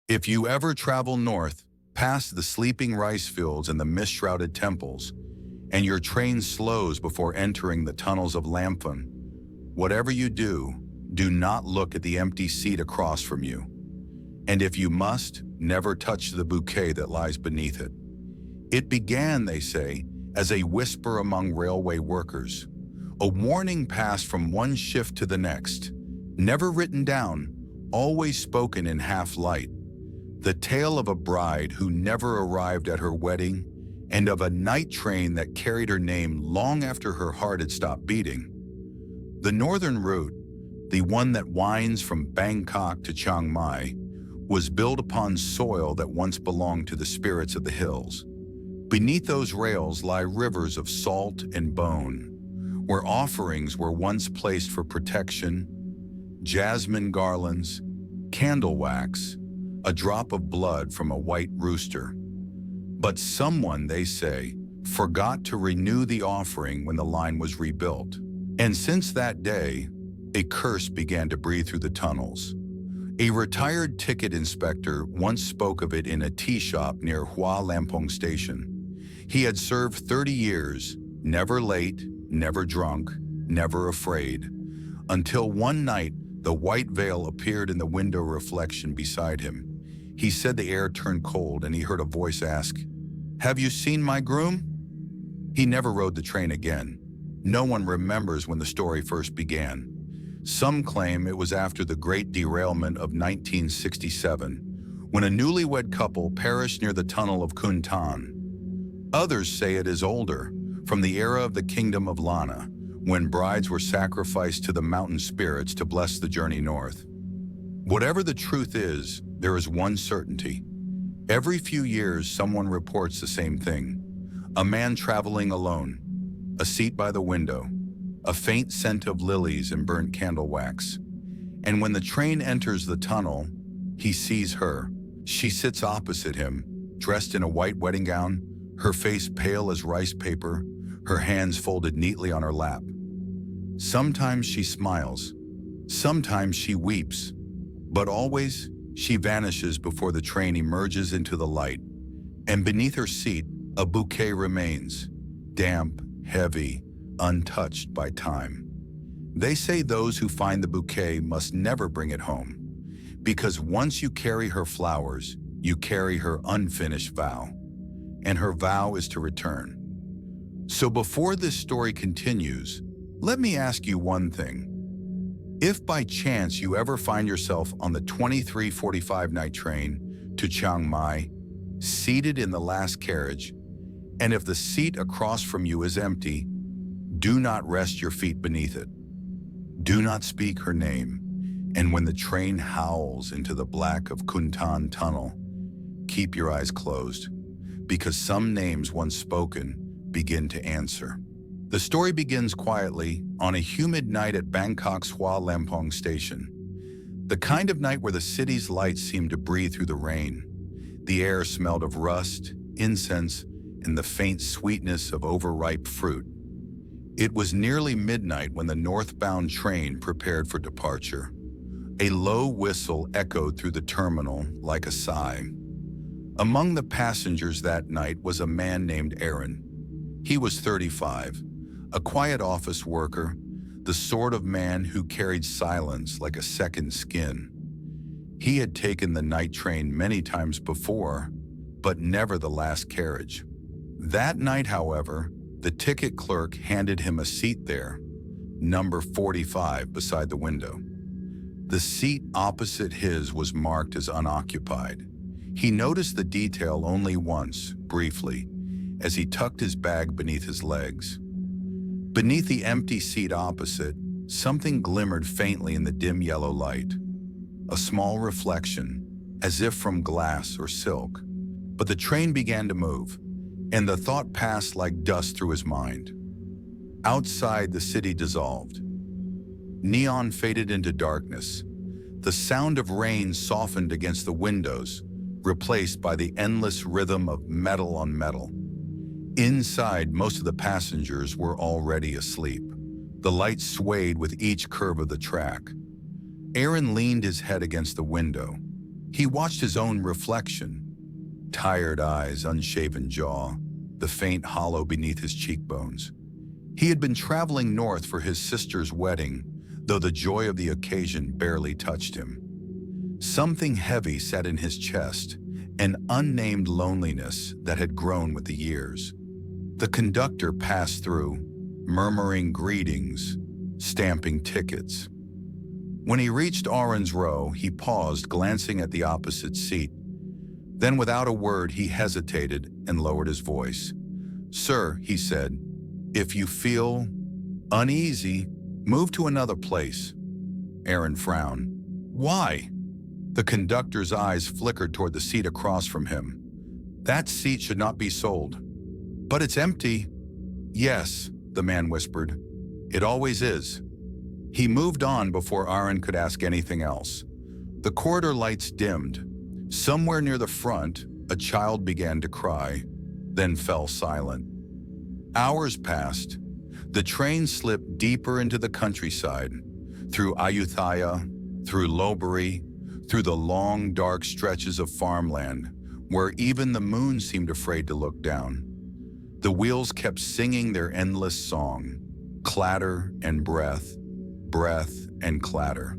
If you ever travel north, past the sleeping rice fields and the mist-shrouded temples, and your train slows before entering the tunnels of Lamphan, whatever you do, do not look at the empty seat across from you. And if you must, never touch the bouquet that lies beneath it. It began, they say, as a whisper among railway workers, a warning passed from one shift to the next, never written down, always spoken in half-light. The tale of a bride who never arrived at her wedding, and of a night train that carried her name long after her heart had stopped beating. The northern route, the one that winds from Bangkok to Chiang Mai, was built upon soil that once belonged to the spirits of the hills. Beneath those rails lie rivers of salt and bone, where offerings were once placed for protection, jasmine garlands, candle wax, a drop of blood from a white rooster. But someone, they say, forgot to renew the offering when the line was rebuilt. And since that day, a curse began to breathe through the tunnels. A retired ticket inspector once spoke of it in a tea shop near Hua Lamphong Station. He had served 30 years, never late, never drunk, never afraid, until one night the white veil appeared in the window reflection beside him. He said the air turned cold and he heard a voice ask, "Have you seen my groom?" He never rode the train again. No one remembers when the story first began. Some claim it was after the great derailment of 1967, when a newlywed couple perished near the tunnel of Khun Tan. Others say it is older, from the era of the Kingdom of Lana, when brides were sacrificed to the mountain spirits to bless the journey north. Whatever the truth is, there is one certainty. Every few years, someone reports the same thing. A man traveling alone, a seat by the window, a faint scent of lilies and burnt candle wax. And when the train enters the tunnel, he sees her. She sits opposite him, dressed in a white wedding gown, her face pale as rice paper, her hands folded neatly on her lap. Sometimes she smiles, sometimes she weeps, but always she vanishes before the train emerges into the light. And beneath her seat, a bouquet remains, damp, heavy, untouched by time. They say those who find the bouquet must never bring it home, because once you carry her flowers, you carry her unfinished vow, and her vow is to return. So before this story continues, let me ask you one thing. If by chance you ever find yourself on the 23:45 night train to Chiang Mai, seated in the last carriage, and if the seat across from you is empty, do not rest your feet beneath it. Do not speak her name, and when the train howls into the black of Khun Tan Tunnel, keep your eyes closed, because some names once spoken begin to answer. The story begins quietly on a humid night at Bangkok's Hua Lamphong Station. The kind of night where the city's lights seemed to breathe through the rain. The air smelled of rust, incense, and the faint sweetness of overripe fruit. It was nearly midnight when the northbound train prepared for departure. A low whistle echoed through the terminal like a sigh. Among the passengers that night was a man named Eerie. He was 35, a quiet office worker, the sort of man who carried silence like a second skin. He had taken the night train many times before, but never the last carriage. That night, however, the ticket clerk handed him a seat there, number 45 beside the window. The seat opposite his was marked as unoccupied. He noticed the detail only once, briefly, as he tucked his bag beneath his legs. Beneath the empty seat opposite, something glimmered faintly in the dim yellow light. A small reflection, as if from glass or silk. But the train began to move, and the thought passed like dust through his mind. Outside, the city dissolved. Neon faded into darkness. The sound of rain softened against the windows, replaced by the endless rhythm of metal on metal. Inside, most of the passengers were already asleep. The light swayed with each curve of the track. Eerie leaned his head against the window. He watched his own reflection. Tired eyes, unshaven jaw, the faint hollow beneath his cheekbones. He had been traveling north for his sister's wedding, though the joy of the occasion barely touched him. Something heavy sat in his chest, an unnamed loneliness that had grown with the years. The conductor passed through, murmuring greetings, stamping tickets. When he reached Aaron's row, he paused, glancing at the opposite seat. Then, without a word, he hesitated and lowered his voice. "Sir," he said, "if you feel uneasy, move to another place." Aaron frowned. "Why?" The conductor's eyes flickered toward the seat across from him. "That seat should not be sold." "But it's empty." "Yes," the man whispered. "It always is." He moved on before Aaron could ask anything else. The corridor lights dimmed. Somewhere near the front, a child began to cry, then fell silent. Hours passed. The train slipped deeper into the countryside, through Ayutthaya, through Lopburi, through the long, dark stretches of farmland, where even the moon seemed afraid to look down. The wheels kept singing their endless song, clatter and breath, breath and clatter.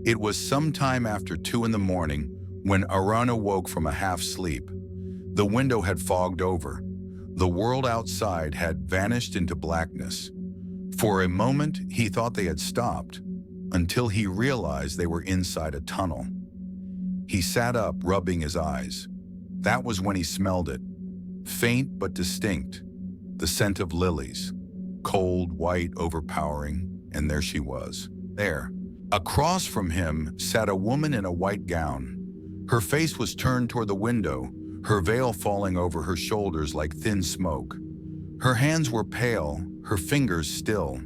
It was sometime after 2 a.m. when Aaron awoke from a half-sleep. The window had fogged over. The world outside had vanished into blackness. For a moment, he thought they had stopped, until he realized they were inside a tunnel. He sat up, rubbing his eyes. That was when he smelled it. Faint but distinct. The scent of lilies. Cold, white, overpowering, and there she was. There. Across from him sat a woman in a white gown. Her face was turned toward the window, her veil falling over her shoulders like thin smoke. Her hands were pale, her fingers still.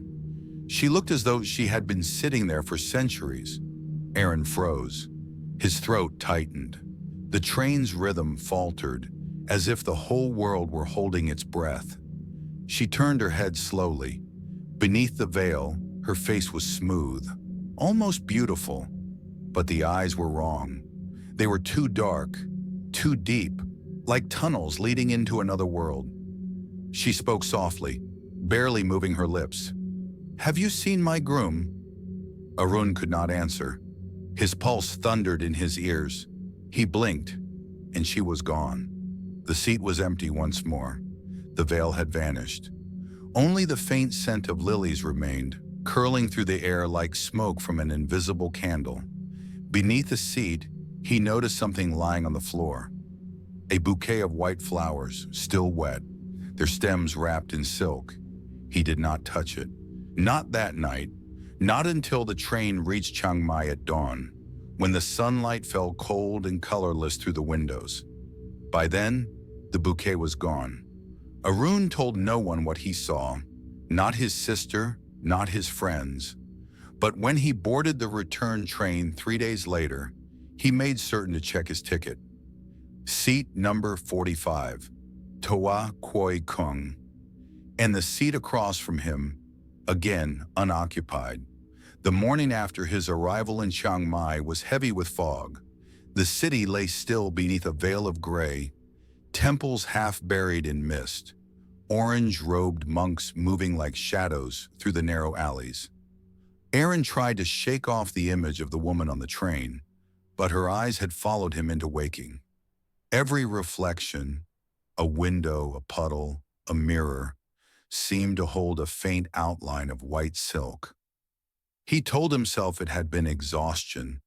She looked as though she had been sitting there for centuries. Aaron froze. His throat tightened. The train's rhythm faltered, as if the whole world were holding its breath. She turned her head slowly. Beneath the veil, her face was smooth, almost beautiful, but the eyes were wrong. They were too dark, too deep, like tunnels leading into another world. She spoke softly, barely moving her lips. "Have you seen my groom?" Arun could not answer. His pulse thundered in his ears. He blinked, and she was gone. The seat was empty once more. The veil had vanished. Only the faint scent of lilies remained, curling through the air like smoke from an invisible candle. Beneath the seat, he noticed something lying on the floor. A bouquet of white flowers, still wet, their stems wrapped in silk. He did not touch it. Not that night. Not until the train reached Chiang Mai at dawn, when the sunlight fell cold and colorless through the windows. By then, the bouquet was gone. Arun told no one what he saw, not his sister, not his friends. But when he boarded the return train 3 days later, he made certain to check his ticket. Seat number 45, Toa Khoi Kung. And the seat across from him, again unoccupied. The morning after his arrival in Chiang Mai was heavy with fog. The city lay still beneath a veil of gray, temples half buried in mist, orange-robed monks moving like shadows through the narrow alleys. Aaron tried to shake off the image of the woman on the train, but her eyes had followed him into waking. Every reflection, a window, a puddle, a mirror, seemed to hold a faint outline of white silk. He told himself it had been exhaustion,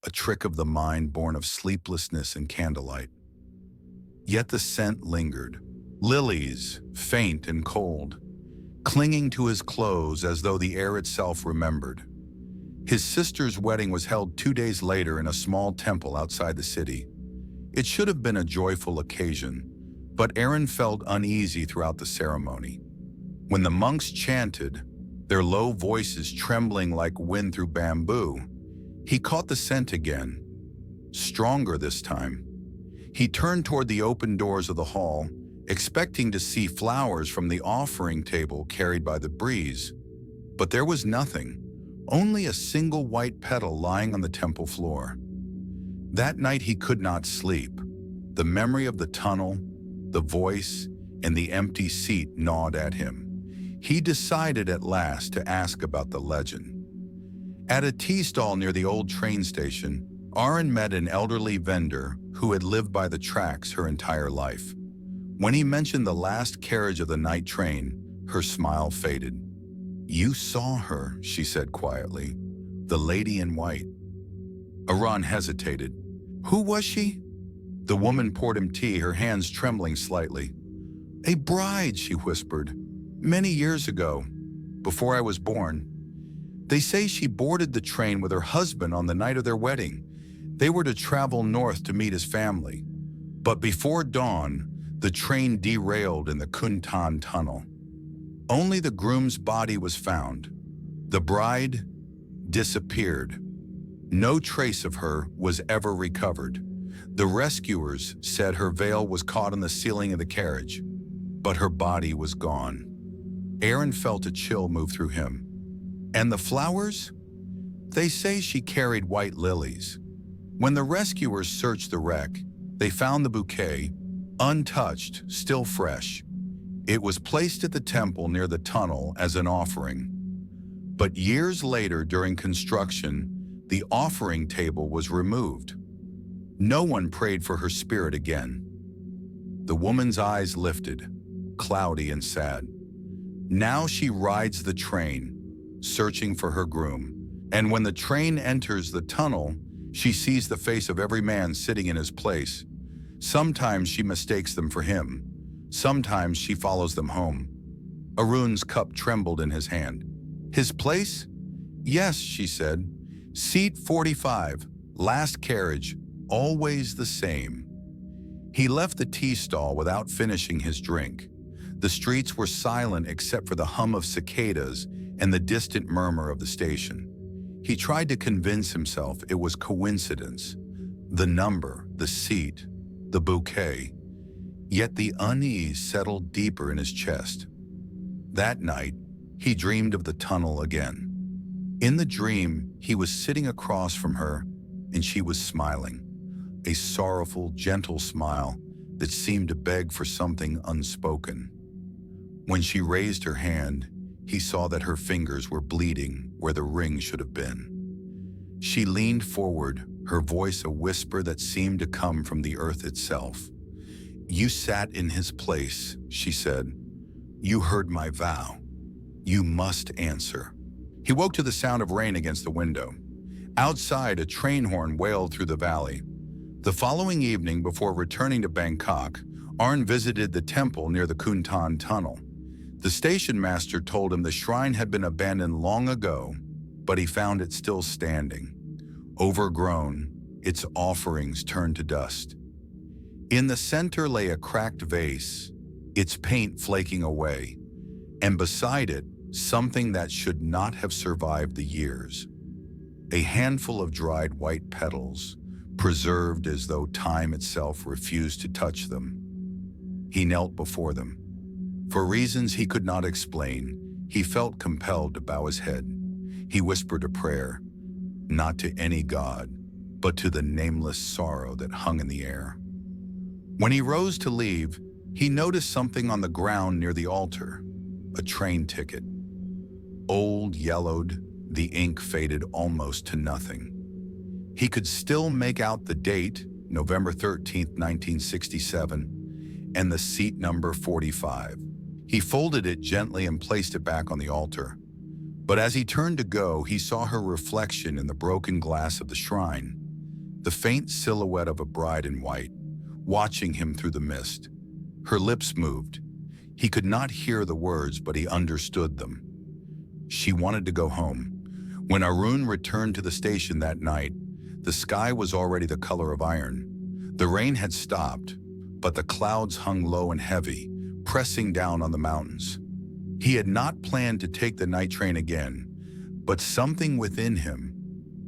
a trick of the mind born of sleeplessness and candlelight. Yet the scent lingered. Lilies, faint and cold, clinging to his clothes as though the air itself remembered. His sister's wedding was held 2 days later in a small temple outside the city. It should have been a joyful occasion, but Aaron felt uneasy throughout the ceremony. When the monks chanted, their low voices trembling like wind through bamboo, he caught the scent again, stronger this time. He turned toward the open doors of the hall, expecting to see flowers from the offering table carried by the breeze. But there was nothing, only a single white petal lying on the temple floor. That night he could not sleep. The memory of the tunnel, the voice, and the empty seat gnawed at him. He decided at last to ask about the legend. At a tea stall near the old train station, Aaron met an elderly vendor who had lived by the tracks her entire life. When he mentioned the last carriage of the night train, her smile faded. "You saw her," she said quietly. "The lady in white." Aaron hesitated. "Who was she?" The woman poured him tea, her hands trembling slightly. "A bride," she whispered. "Many years ago, before I was born. They say she boarded the train with her husband on the night of their wedding. They were to travel north to meet his family. But before dawn, the train derailed in the Kuntan Tunnel. Only the groom's body was found. The bride disappeared. No trace of her was ever recovered. The rescuers said her veil was caught in the ceiling of the carriage, but her body was gone." Aaron felt a chill move through him. "And the flowers? They say she carried white lilies. When the rescuers searched the wreck, they found the bouquet, untouched, still fresh. It was placed at the temple near the tunnel as an offering. But years later, during construction, the offering table was removed. No one prayed for her spirit again." The woman's eyes lifted, cloudy and sad. Now she rides the train, searching for her groom. And when the train enters the tunnel, she sees the face of every man sitting in his place. Sometimes she mistakes them for him. Sometimes she follows them home. Arun's cup trembled in his hand. "His place?" "Yes," she said. "Seat 45, last carriage, always the same." He left the tea stall without finishing his drink. The streets were silent except for the hum of cicadas and the distant murmur of the station. He tried to convince himself it was coincidence. The number, the seat, the bouquet. Yet the unease settled deeper in his chest. That night, he dreamed of the tunnel again. In the dream, he was sitting across from her, and she was smiling. A sorrowful, gentle smile that seemed to beg for something unspoken. When she raised her hand, he saw that her fingers were bleeding where the ring should have been. She leaned forward, her voice a whisper that seemed to come from the earth itself. "You sat in his place," she said. "You heard my vow. You must answer." He woke to the sound of rain against the window. Outside, a train horn wailed through the valley. The following evening, before returning to Bangkok, Arn visited the temple near the Kuntan Tunnel. The station master told him the shrine had been abandoned long ago, but he found it still standing. Overgrown, its offerings turned to dust. In the center lay a cracked vase, its paint flaking away, and beside it, something that should not have survived the years. A handful of dried white petals, preserved as though time itself refused to touch them. He knelt before them. For reasons he could not explain, he felt compelled to bow his head. He whispered a prayer, not to any god, but to the nameless sorrow that hung in the air. When he rose to leave, he noticed something on the ground near the altar, a train ticket. Old, yellowed, the ink faded almost to nothing. He could still make out the date, November 13th, 1967, and the seat number 45. He folded it gently and placed it back on the altar. But as he turned to go, he saw her reflection in the broken glass of the shrine, the faint silhouette of a bride in white, watching him through the mist. Her lips moved. He could not hear the words, but he understood them. She wanted to go home. When Arun returned to the station that night, the sky was already the color of iron. The rain had stopped, but the clouds hung low and heavy, pressing down on the mountains. He had not planned to take the night train again, but something within him,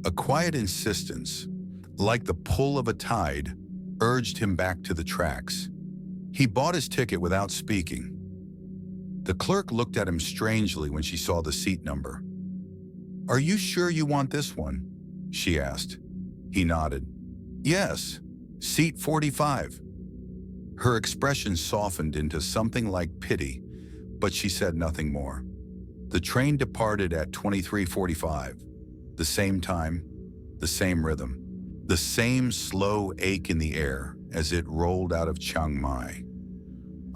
a quiet insistence, like the pull of a tide, urged him back to the tracks. He bought his ticket without speaking. The clerk looked at him strangely when she saw the seat number. "Are you sure you want this one?" she asked. He nodded. Yes, seat 45. Her expression softened into something like pity, but she said nothing more. The train departed at 23:45. The same time, the same rhythm, the same slow ache in the air as it rolled out of Chiang Mai.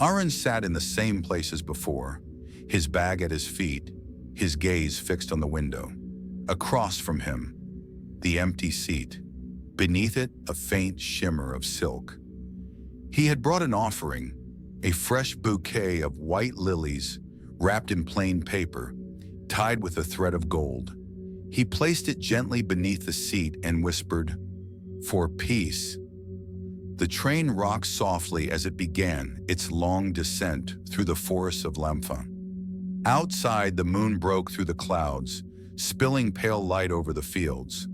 Aaron sat in the same place as before, his bag at his feet, his gaze fixed on the window. Across from him, the empty seat. Beneath it, a faint shimmer of silk. He had brought an offering, a fresh bouquet of white lilies wrapped in plain paper, tied with a thread of gold. He placed it gently beneath the seat and whispered, "For peace." The train rocked softly as it began its long descent through the forests of Lamphun. Outside, the moon broke through the clouds, spilling pale light over the fields.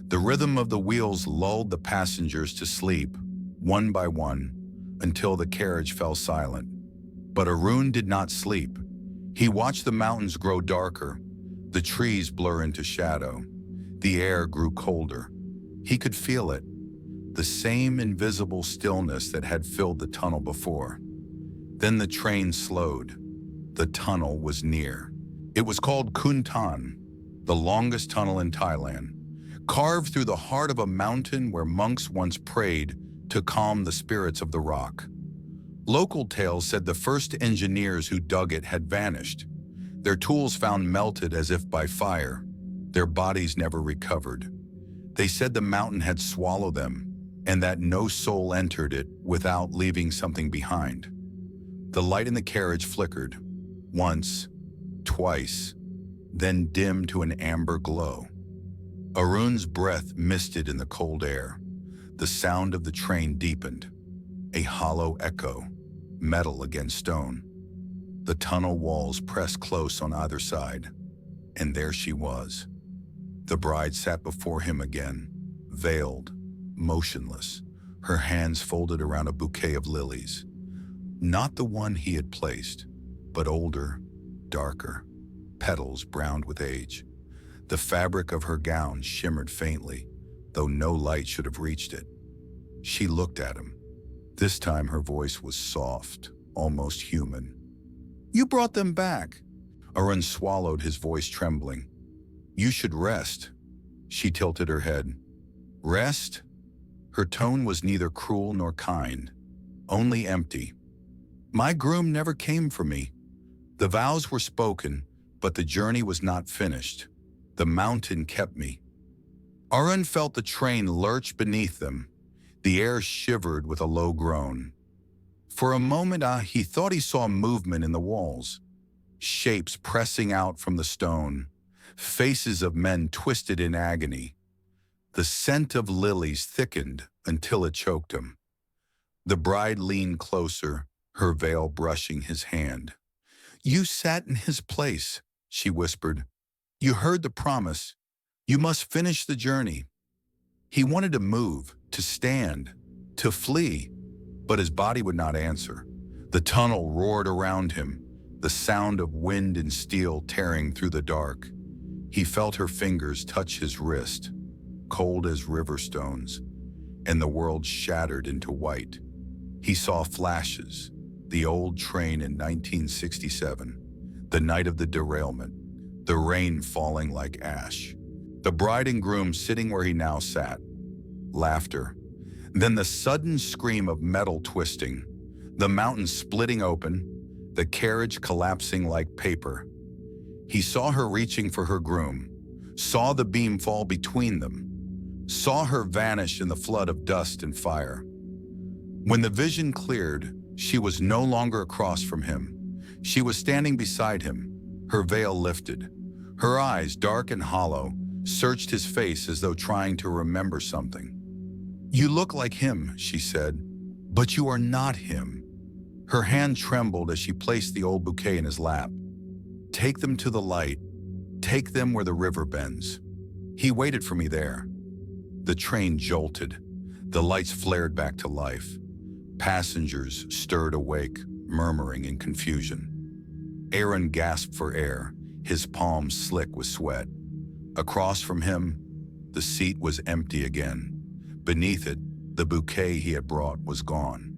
The rhythm of the wheels lulled the passengers to sleep, one by one, until the carriage fell silent. But Arun did not sleep. He watched the mountains grow darker, the trees blur into shadow. The air grew colder. He could feel it, the same invisible stillness that had filled the tunnel before. Then the train slowed. The tunnel was near. It was called Kuntan, the longest tunnel in Thailand, carved through the heart of a mountain where monks once prayed to calm the spirits of the rock. Local tales said the first engineers who dug it had vanished, their tools found melted as if by fire, their bodies never recovered. They said the mountain had swallowed them, and that no soul entered it without leaving something behind. The light in the carriage flickered, once, twice, then dimmed to an amber glow. Arun's breath misted in the cold air. The sound of the train deepened, a hollow echo, metal against stone. The tunnel walls pressed close on either side, and there she was. The bride sat before him again, veiled, motionless, her hands folded around a bouquet of lilies. Not the one he had placed, but older, darker, petals browned with age. The fabric of her gown shimmered faintly, though no light should have reached it. She looked at him. This time her voice was soft, almost human. "You brought them back." Arun swallowed, his voice trembling. "You should rest." She tilted her head. "Rest?" Her tone was neither cruel nor kind, only empty. "My groom never came for me. The vows were spoken, but the journey was not finished. The mountain kept me." Arun felt the train lurch beneath them. The air shivered with a low groan. For a moment, he thought he saw movement in the walls. Shapes pressing out from the stone. Faces of men twisted in agony. The scent of lilies thickened until it choked him. The bride leaned closer, her veil brushing his hand. "You sat in his place," she whispered. "You heard the promise. You must finish the journey." He wanted to move, to stand, to flee, but his body would not answer. The tunnel roared around him, the sound of wind and steel tearing through the dark. He felt her fingers touch his wrist, cold as river stones, and the world shattered into white. He saw flashes, the old train in 1967, the night of the derailment, the rain falling like ash, the bride and groom sitting where he now sat. Laughter. Then the sudden scream of metal twisting, the mountain splitting open, the carriage collapsing like paper. He saw her reaching for her groom, saw the beam fall between them, saw her vanish in the flood of dust and fire. When the vision cleared, she was no longer across from him. She was standing beside him, her veil lifted. Her eyes, dark and hollow, searched his face as though trying to remember something. "You look like him," she said, "but you are not him." Her hand trembled as she placed the old bouquet in his lap. "Take them to the light. Take them where the river bends." He waited for me there. The train jolted. The lights flared back to life. Passengers stirred awake, murmuring in confusion. Aaron gasped for air, his palms slick with sweat. Across from him, the seat was empty again. Beneath it, The bouquet he had brought was gone.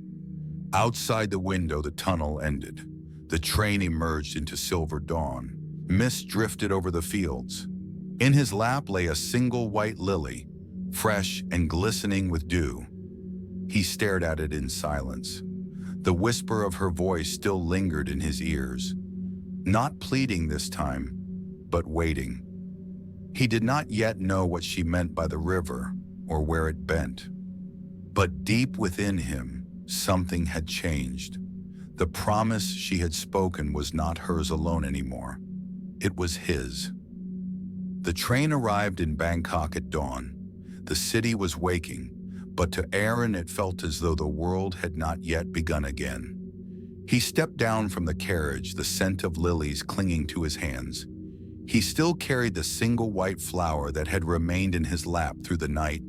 Outside the window, the tunnel ended. The train emerged into silver dawn. Mist drifted over the fields. In his lap lay a single white lily, fresh and glistening with dew. He stared at it in silence. The whisper of her voice still lingered in his ears. Not pleading this time, but waiting. He did not yet know what she meant by the river or where it bent. But deep within him, something had changed. The promise she had spoken was not hers alone anymore. It was his. The train arrived in Bangkok at dawn. The city was waking, but to Aaron it felt as though the world had not yet begun again. He stepped down from the carriage, the scent of lilies clinging to his hands. He still carried the single white flower that had remained in his lap through the night,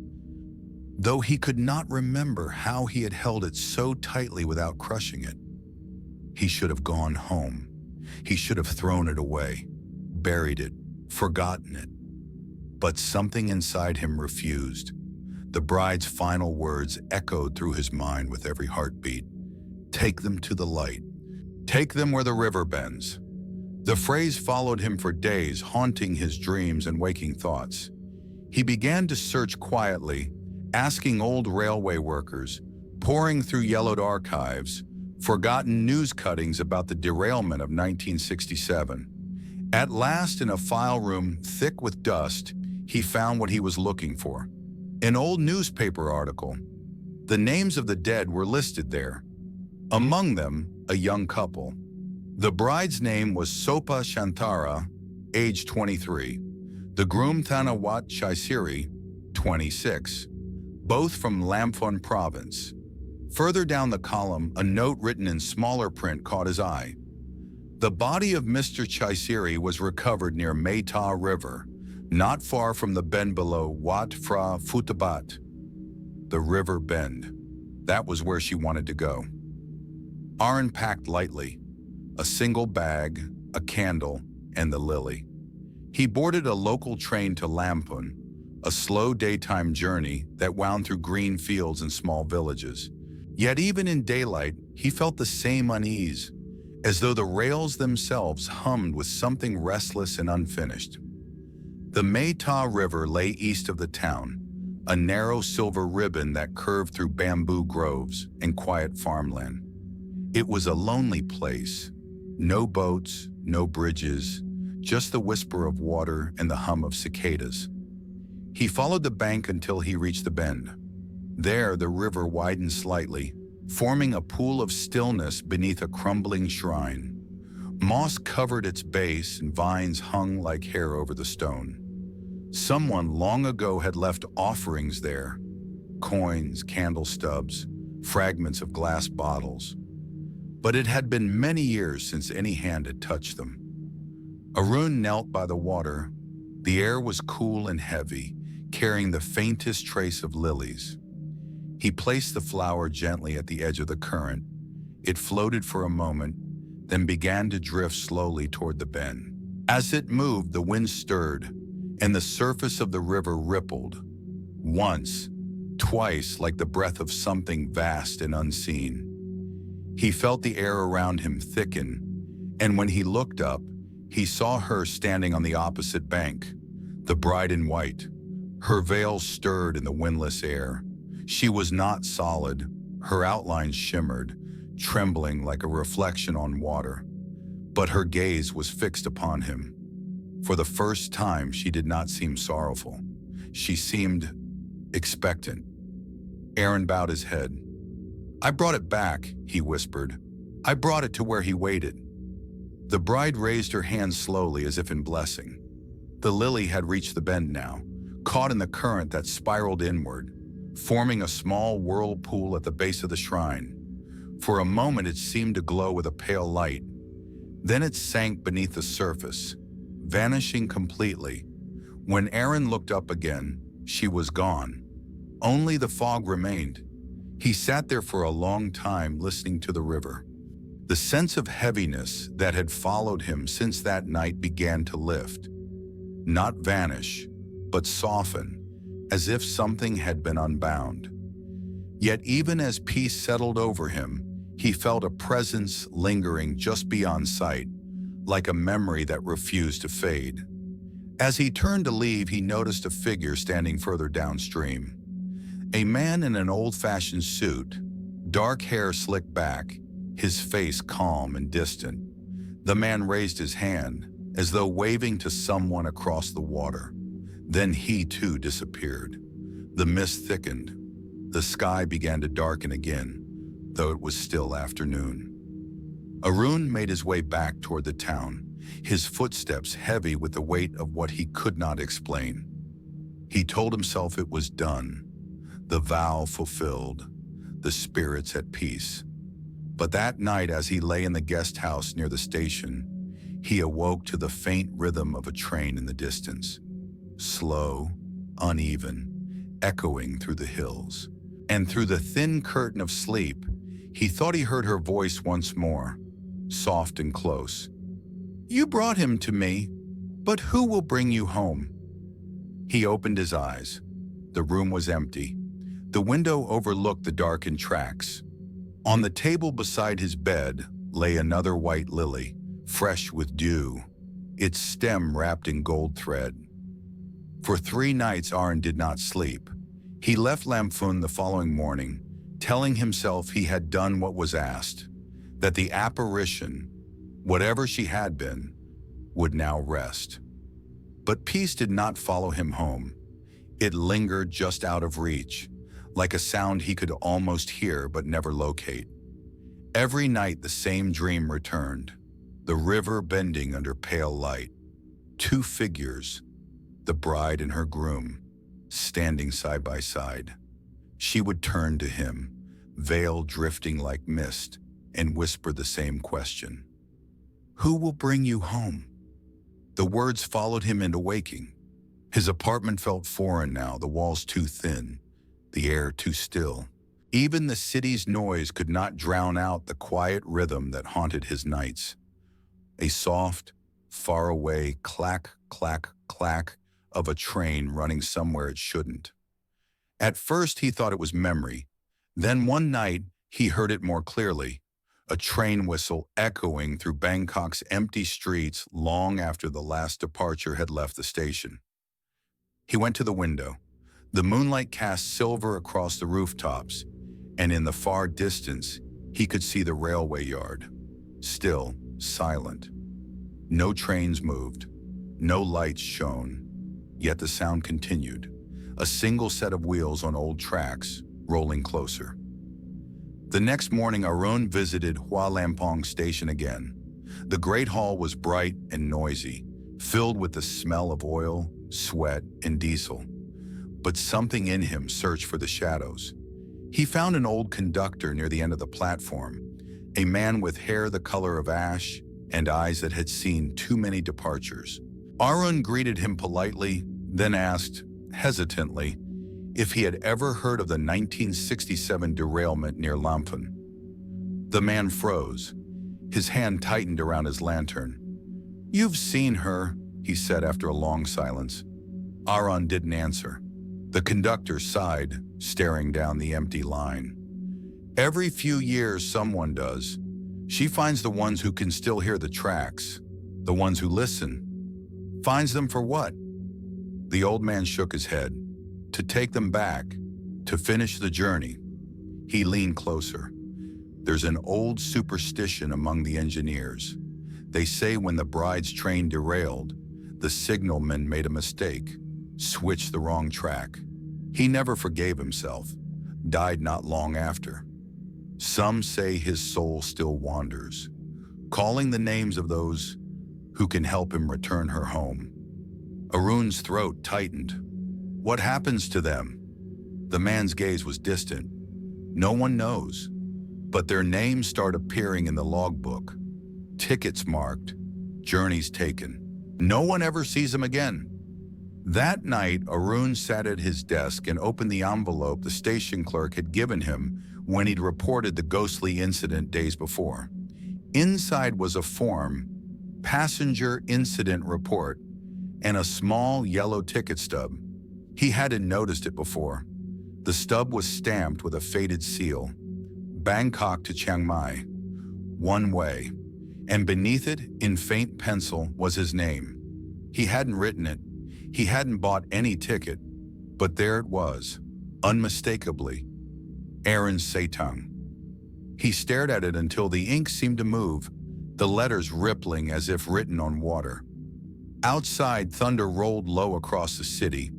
though he could not remember how he had held it so tightly without crushing it. He should have gone home. He should have thrown it away, buried it, forgotten it. But something inside him refused. The bride's final words echoed through his mind with every heartbeat. Take them to the light. Take them where the river bends. The phrase followed him for days, haunting his dreams and waking thoughts. He began to search quietly, asking old railway workers, poring through yellowed archives, forgotten news cuttings about the derailment of 1967. At last, in a file room thick with dust, he found what he was looking for. An old newspaper article. The names of the dead were listed there. Among them, a young couple. The bride's name was Sopa Shantara, age 23. The groom Thanawat Chaisiri, 26. Both from Lampton province. Further down the column, a note written in smaller print caught his eye. The body of Mr. Chaisiri was recovered near Meta River, not far from the bend below Wat Phra Phutabat. The river bend. That was where she wanted to go. Aaron packed lightly. A single bag, a candle, and the lily. He boarded a local train to Lampton, a slow daytime journey that wound through green fields and small villages. Yet even in daylight, he felt the same unease, as though the rails themselves hummed with something restless and unfinished. The Meta River lay east of the town, a narrow silver ribbon that curved through bamboo groves and quiet farmland. It was a lonely place. No boats, no bridges, just the whisper of water and the hum of cicadas. He followed the bank until he reached the bend. There, the river widened slightly, forming a pool of stillness beneath a crumbling shrine. Moss covered its base and vines hung like hair over the stone. Someone long ago had left offerings there, coins, candle stubs, fragments of glass bottles. But it had been many years since any hand had touched them. Arun knelt by the water. The air was cool and heavy, carrying the faintest trace of lilies. He placed the flower gently at the edge of the current. It floated for a moment, then began to drift slowly toward the bend. As it moved, the wind stirred, and the surface of the river rippled. Once, twice, like the breath of something vast and unseen. He felt the air around him thicken, and when he looked up, he saw her standing on the opposite bank, the bride in white. Her veil stirred in the windless air. She was not solid. Her outlines shimmered, trembling like a reflection on water. But her gaze was fixed upon him. For the first time, she did not seem sorrowful. She seemed expectant. Aaron bowed his head. "I brought it back," he whispered. "I brought it to where he waited." The bride raised her hand slowly as if in blessing. The lily had reached the bend now, caught in the current that spiraled inward, forming a small whirlpool at the base of the shrine. For a moment it seemed to glow with a pale light. Then it sank beneath the surface, vanishing completely. When Aaron looked up again, she was gone. Only the fog remained. He sat there for a long time listening to the river. The sense of heaviness that had followed him since that night began to lift. Not vanish, but soften, as if something had been unbound. Yet even as peace settled over him, he felt a presence lingering just beyond sight, like a memory that refused to fade. As he turned to leave, he noticed a figure standing further downstream. A man in an old-fashioned suit, dark hair slicked back, his face calm and distant. The man raised his hand, as though waving to someone across the water. Then he too disappeared. The mist thickened. The sky began to darken again, though it was still afternoon. Arun made his way back toward the town, his footsteps heavy with the weight of what he could not explain. He told himself it was done, the vow fulfilled, the spirits at peace. But that night, as he lay in the guest house near the station, he awoke to the faint rhythm of a train in the distance, slow, uneven, echoing through the hills. And through the thin curtain of sleep, he thought he heard her voice once more, soft and close. "You brought him to me, but who will bring you home?" He opened his eyes. The room was empty. The window overlooked the darkened tracks. On the table beside his bed lay another white lily, fresh with dew, its stem wrapped in gold thread. For 3 nights Arun did not sleep. He left Lamphun the following morning, telling himself he had done what was asked, that the apparition, whatever she had been, would now rest. But peace did not follow him home. It lingered just out of reach, like a sound he could almost hear but never locate. Every night the same dream returned, the river bending under pale light. 2 figures, the bride and her groom, standing side by side. She would turn to him, veil drifting like mist, and whisper the same question. "Who will bring you home?" The words followed him into waking. His apartment felt foreign now, the walls too thin, the air too still. Even the city's noise could not drown out the quiet rhythm that haunted his nights. A soft, faraway clack, clack, clack of a train running somewhere it shouldn't. At first he thought it was memory. Then one night he heard it more clearly, a train whistle echoing through Bangkok's empty streets long after the last departure had left the station. He went to the window. The moonlight cast silver across the rooftops, and in the far distance he could see the railway yard, still, silent. No trains moved, no lights shone, yet the sound continued, a single set of wheels on old tracks, rolling closer. The next morning, Arun visited Hua Lamphong station again. The great hall was bright and noisy, filled with the smell of oil, sweat, and diesel. But something in him searched for the shadows. He found an old conductor near the end of the platform, a man with hair the color of ash and eyes that had seen too many departures. Arun greeted him politely, then asked, hesitantly, if he had ever heard of the 1967 derailment near Lamphun. The man froze. His hand tightened around his lantern. "You've seen her," he said after a long silence. Arun didn't answer. The conductor sighed, staring down the empty line. "Every few years someone does. She finds the ones who can still hear the tracks, the ones who listen. Finds them for what?" The old man shook his head. "To take them back, to finish the journey." He leaned closer. "There's an old superstition among the engineers. They say when the bride's train derailed, the signalman made a mistake, switched the wrong track. He never forgave himself, died not long after. Some say his soul still wanders, calling the names of those who can help him return her home." Arun's throat tightened. "What happens to them?" The man's gaze was distant. "No one knows, but their names start appearing in the logbook. Tickets marked, journeys taken. No one ever sees them again." That night, Arun sat at his desk and opened the envelope the station clerk had given him when he'd reported the ghostly incident days before. Inside was a form, Passenger Incident Report, and a small yellow ticket stub. He hadn't noticed it before. The stub was stamped with a faded seal, Bangkok to Chiang Mai, one way, and beneath it, in faint pencil, was his name. He hadn't written it, he hadn't bought any ticket, but there it was, unmistakably, Aaron Seitung. He stared at it until the ink seemed to move, the letters rippling as if written on water. Outside, thunder rolled low across the city.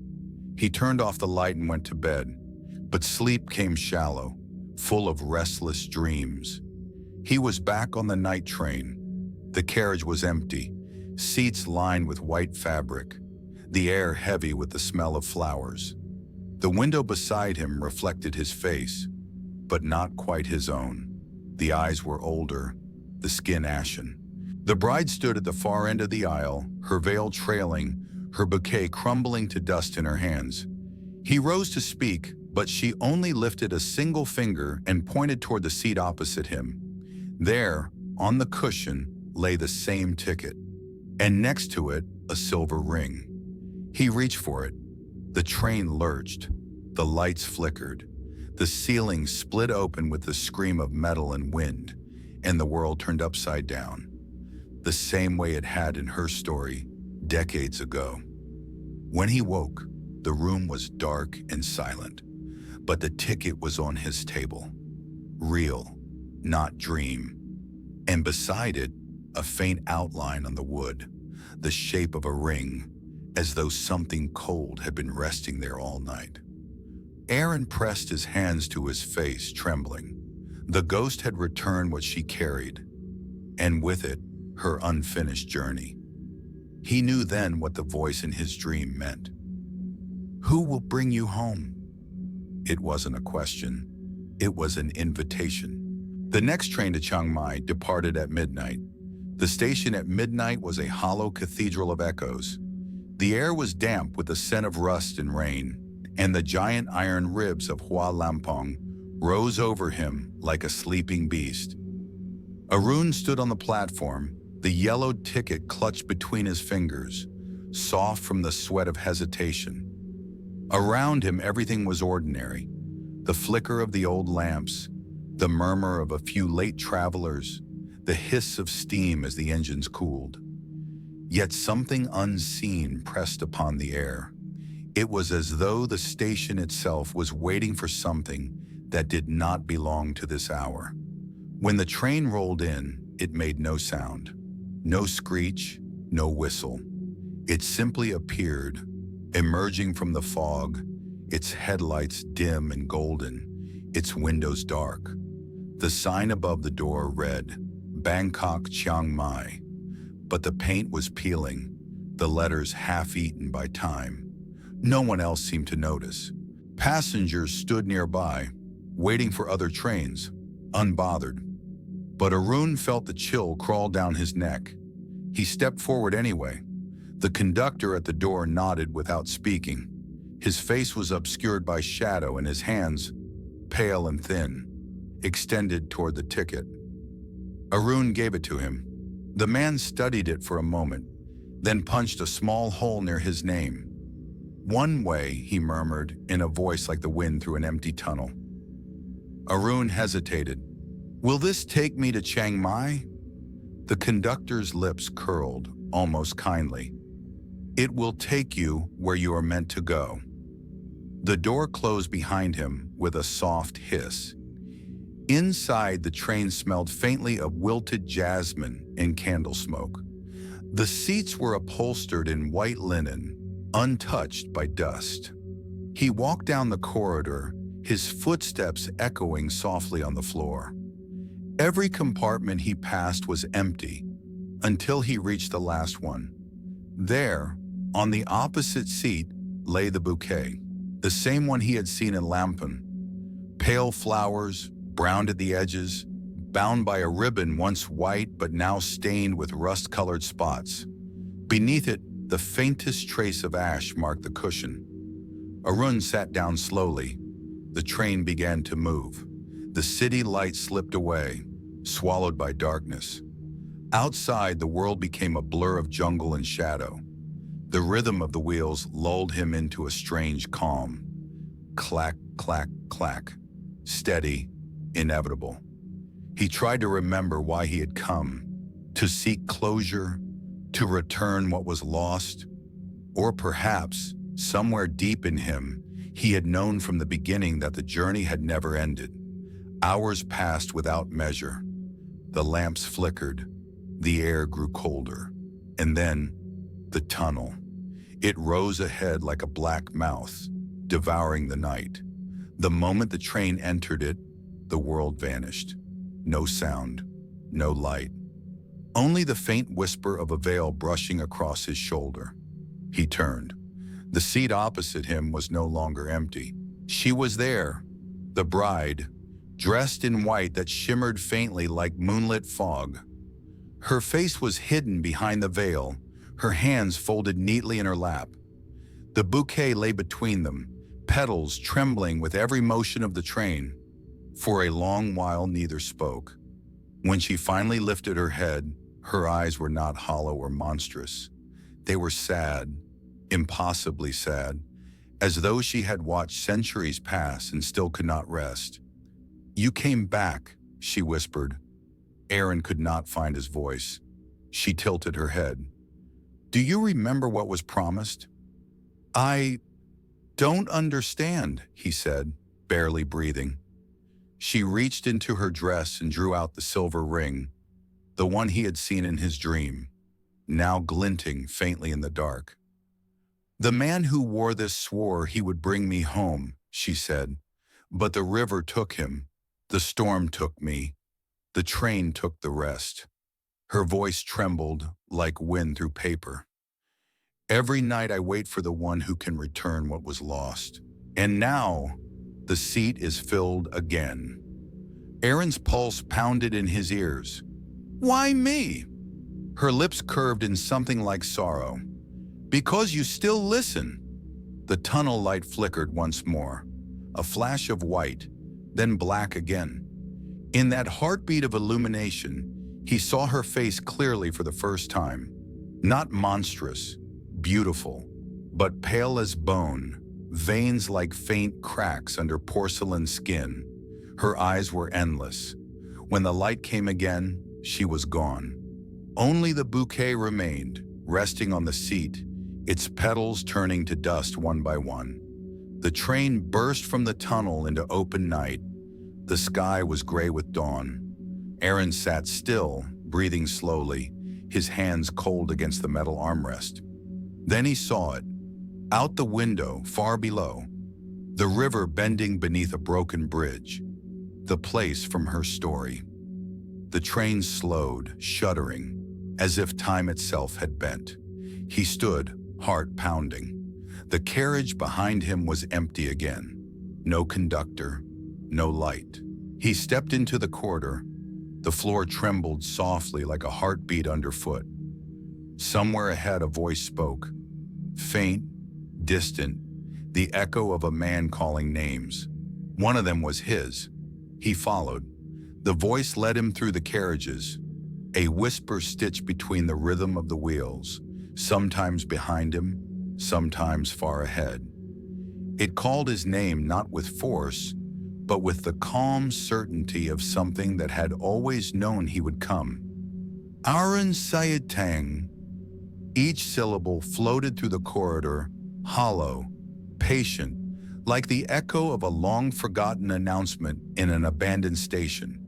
He turned off the light and went to bed, but sleep came shallow, full of restless dreams. He was back on the night train. The carriage was empty, seats lined with white fabric, the air heavy with the smell of flowers. The window beside him reflected his face, but not quite his own. The eyes were older, the skin ashen. The bride stood at the far end of the aisle, her veil trailing, her bouquet crumbling to dust in her hands. He rose to speak, but she only lifted a single finger and pointed toward the seat opposite him. There, on the cushion, lay the same ticket, and next to it, a silver ring. He reached for it. The train lurched. The lights flickered. The ceiling split open with the scream of metal and wind, and the world turned upside down, the same way it had in her story decades ago. When he woke, the room was dark and silent, but the ticket was on his table. Real, not dream. And beside it, a faint outline on the wood, the shape of a ring, as though something cold had been resting there all night. Aaron pressed his hands to his face, trembling. The ghost had returned what she carried, and with it, her unfinished journey. He knew then what the voice in his dream meant. Who will bring you home? It wasn't a question. It was an invitation. The next train to Chiang Mai departed at midnight. The station at midnight was a hollow cathedral of echoes. The air was damp with the scent of rust and rain, and the giant iron ribs of Hua Lampong rose over him like a sleeping beast. Arun stood on the platform, the yellowed ticket clutched between his fingers, soft from the sweat of hesitation. Around him, everything was ordinary. The flicker of the old lamps, the murmur of a few late travelers, the hiss of steam as the engines cooled. Yet something unseen pressed upon the air. It was as though the station itself was waiting for something that did not belong to this hour. When the train rolled in, it made no sound. No screech, no whistle. It simply appeared, emerging from the fog, its headlights dim and golden, its windows dark. The sign above the door read, Bangkok, Chiang Mai, but the paint was peeling, the letters half-eaten by time. No one else seemed to notice. Passengers stood nearby, waiting for other trains, unbothered. But Arun felt the chill crawl down his neck. He stepped forward anyway. The conductor at the door nodded without speaking. His face was obscured by shadow and his hands, pale and thin, extended toward the ticket. Arun gave it to him. The man studied it for a moment, then punched a small hole near his name. One way, he murmured in a voice like the wind through an empty tunnel. Arun hesitated. Will this take me to Chiang Mai? The conductor's lips curled, almost kindly. It will take you where you are meant to go. The door closed behind him with a soft hiss. Inside, the train smelled faintly of wilted jasmine and candle smoke. The seats were upholstered in white linen, untouched by dust. He walked down the corridor, his footsteps echoing softly on the floor. Every compartment he passed was empty, until he reached the last one. There, on the opposite seat, lay the bouquet, the same one he had seen in Lamphun. Pale flowers, browned at the edges, bound by a ribbon once white but now stained with rust-colored spots. Beneath it, the faintest trace of ash marked the cushion. Arun sat down slowly. The train began to move. The city light slipped away, swallowed by darkness. Outside, the world became a blur of jungle and shadow. The rhythm of the wheels lulled him into a strange calm. Clack, clack, clack, steady, inevitable. He tried to remember why he had come, to seek closure, to return what was lost, or perhaps, somewhere deep in him, he had known from the beginning that the journey had never ended. Hours passed without measure. The lamps flickered, the air grew colder, and then the tunnel. It rose ahead like a black mouth, devouring the night. The moment the train entered it, the world vanished. No sound, no light. Only the faint whisper of a veil brushing across his shoulder. He turned. The seat opposite him was no longer empty. She was there, the bride, dressed in white that shimmered faintly like moonlit fog. Her face was hidden behind the veil, her hands folded neatly in her lap. The bouquet lay between them, petals trembling with every motion of the train. For a long while, neither spoke. When she finally lifted her head, her eyes were not hollow or monstrous. They were sad, impossibly sad, as though she had watched centuries pass and still could not rest. "You came back," she whispered. Aaron could not find his voice. She tilted her head. "Do you remember what was promised?" "I don't understand," he said, barely breathing. She reached into her dress and drew out the silver ring, the one he had seen in his dream, now glinting faintly in the dark. "The man who wore this swore he would bring me home," she said, "but the river took him, the storm took me, the train took the rest." Her voice trembled like wind through paper. "Every night I wait for the one who can return what was lost. And now, the seat is filled again." Aaron's pulse pounded in his ears. "Why me?" Her lips curved in something like sorrow. "Because you still listen." The tunnel light flickered once more, a flash of white, then black again. In that heartbeat of illumination, he saw her face clearly for the first time. Not monstrous, beautiful, but pale as bone, veins like faint cracks under porcelain skin. Her eyes were endless. When the light came again, she was gone. Only the bouquet remained, resting on the seat, its petals turning to dust one by one. The train burst from the tunnel into open night. The sky was gray with dawn. Aaron sat still, breathing slowly, his hands cold against the metal armrest. Then he saw it. Out the window, far below, the river bending beneath a broken bridge. The place from her story. The train slowed, shuddering, as if time itself had bent. He stood, heart pounding. The carriage behind him was empty again. No conductor, no light. He stepped into the corridor. The floor trembled softly like a heartbeat underfoot. Somewhere ahead a voice spoke. Faint, distant, the echo of a man calling names. One of them was his. He followed. The voice led him through the carriages, a whisper stitched between the rhythm of the wheels, sometimes behind him, sometimes far ahead. It called his name not with force, but with the calm certainty of something that had always known he would come. Aaron Sayatang. Each syllable floated through the corridor, hollow, patient, like the echo of a long-forgotten announcement in an abandoned station.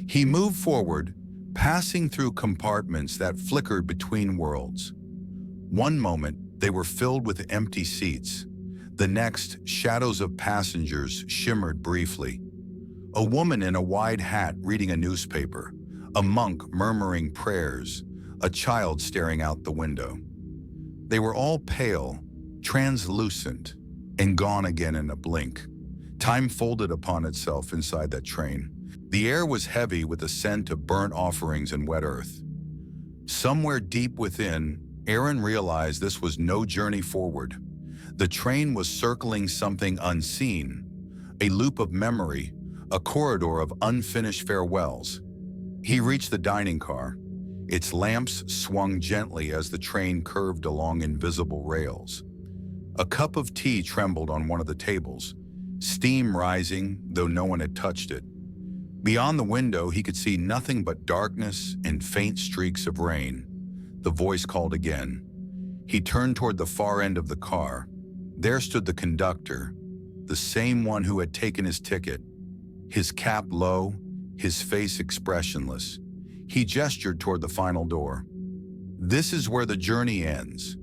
He moved forward, passing through compartments that flickered between worlds. One moment, they were filled with empty seats. The next, shadows of passengers shimmered briefly. A woman in a wide hat reading a newspaper, a monk murmuring prayers, a child staring out the window. They were all pale, translucent, and gone again in a blink. Time folded upon itself inside that train. The air was heavy with the scent of burnt offerings and wet earth. Somewhere deep within, Aaron realized this was no journey forward. The train was circling something unseen, a loop of memory, a corridor of unfinished farewells. He reached the dining car. Its lamps swung gently as the train curved along invisible rails. A cup of tea trembled on one of the tables. steam rising, though no one had touched it. Beyond the window, he could see nothing but darkness and faint streaks of rain. The voice called again. He turned toward the far end of the car. There stood the conductor, the same one who had taken his ticket, his cap low, his face expressionless. He gestured toward the final door. "This is where the journey ends,"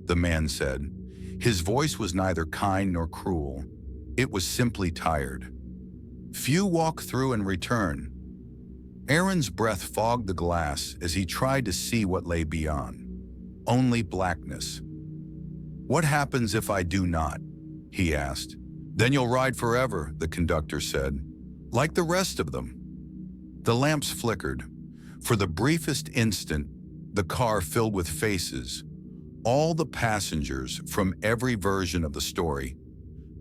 the man said. His voice was neither kind nor cruel. It was simply tired. "Few walk through and return." Aaron's breath fogged the glass as he tried to see what lay beyond. Only blackness. "What happens if I do not?" he asked. "Then you'll ride forever," the conductor said. "Like the rest of them." The lamps flickered. For the briefest instant, the car filled with faces, all the passengers from every version of the story.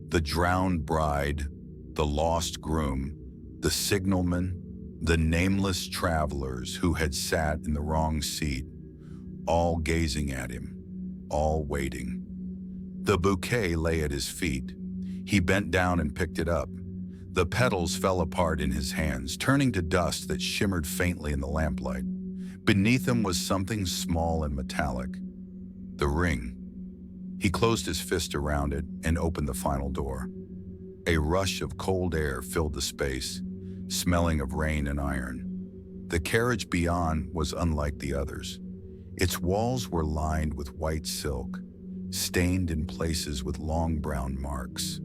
The drowned bride, the lost groom, the signalman, the nameless travelers who had sat in the wrong seat, all gazing at him, all waiting. The bouquet lay at his feet. He bent down and picked it up. The petals fell apart in his hands, turning to dust that shimmered faintly in the lamplight. Beneath them was something small and metallic. The ring. He closed his fist around it and opened the final door. A rush of cold air filled the space, smelling of rain and iron. The carriage beyond was unlike the others. Its walls were lined with white silk, stained in places with long brown marks.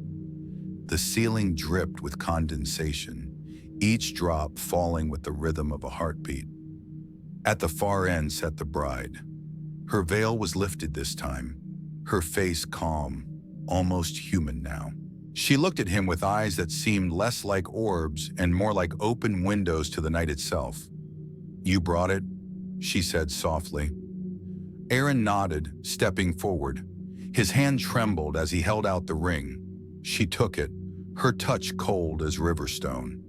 The ceiling dripped with condensation, each drop falling with the rhythm of a heartbeat. At the far end sat the bride. Her veil was lifted this time, her face calm, almost human now. She looked at him with eyes that seemed less like orbs and more like open windows to the night itself. "You brought it?" she said softly. Aaron nodded, stepping forward. His hand trembled as he held out the ring. She took it, her touch cold as river stone.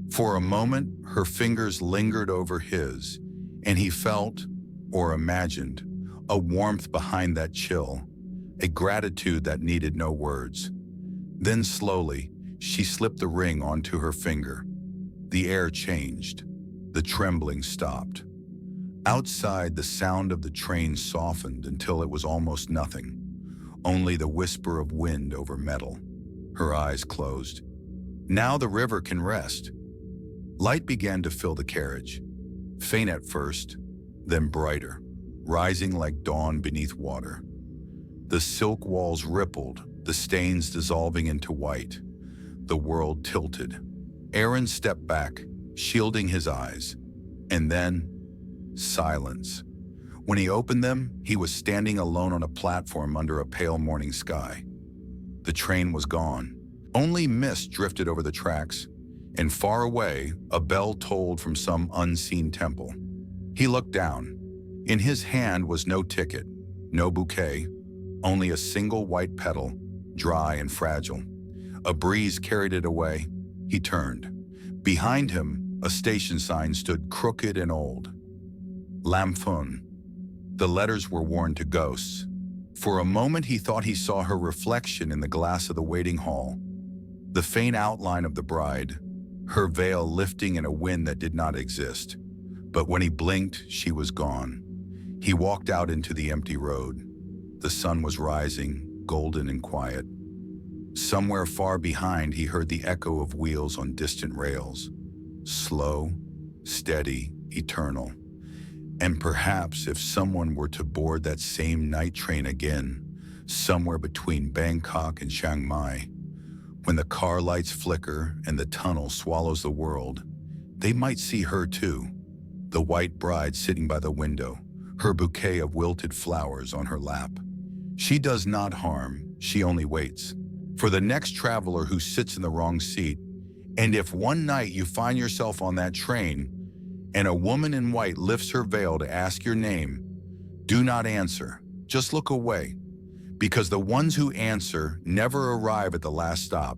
For a moment, her fingers lingered over his, and he felt, or imagined, a warmth behind that chill, a gratitude that needed no words. Then slowly, she slipped the ring onto her finger. The air changed. The trembling stopped. Outside, the sound of the train softened until it was almost nothing, only the whisper of wind over metal. Her eyes closed. Now the river can rest. Light began to fill the carriage, faint at first, then brighter, rising like dawn beneath water. The silk walls rippled, the stains dissolving into white. The world tilted. Aaron stepped back, shielding his eyes. And then, silence. When he opened them, he was standing alone on a platform under a pale morning sky. The train was gone. Only mist drifted over the tracks, and far away, a bell tolled from some unseen temple. He looked down. In his hand was no ticket, no bouquet, only a single white petal, dry and fragile. A breeze carried it away. He turned. Behind him, a station sign stood crooked and old. Lament. The letters were worn to ghosts. For a moment, he thought he saw her reflection in the glass of the waiting hall. The faint outline of the bride, her veil lifting in a wind that did not exist. But when he blinked, she was gone. He walked out into the empty road. The sun was rising, golden and quiet. Somewhere far behind, he heard the echo of wheels on distant rails. Slow, steady, eternal. And perhaps if someone were to board that same night train again, somewhere between Bangkok and Chiang Mai, when the car lights flicker and the tunnel swallows the world, they might see her too, the white bride sitting by the window, her bouquet of wilted flowers on her lap. She does not harm, she only waits for the next traveler who sits in the wrong seat. And if one night you find yourself on that train and a woman in white lifts her veil to ask your name, do not answer, just look away, because the ones who answer never arrive at the last stop.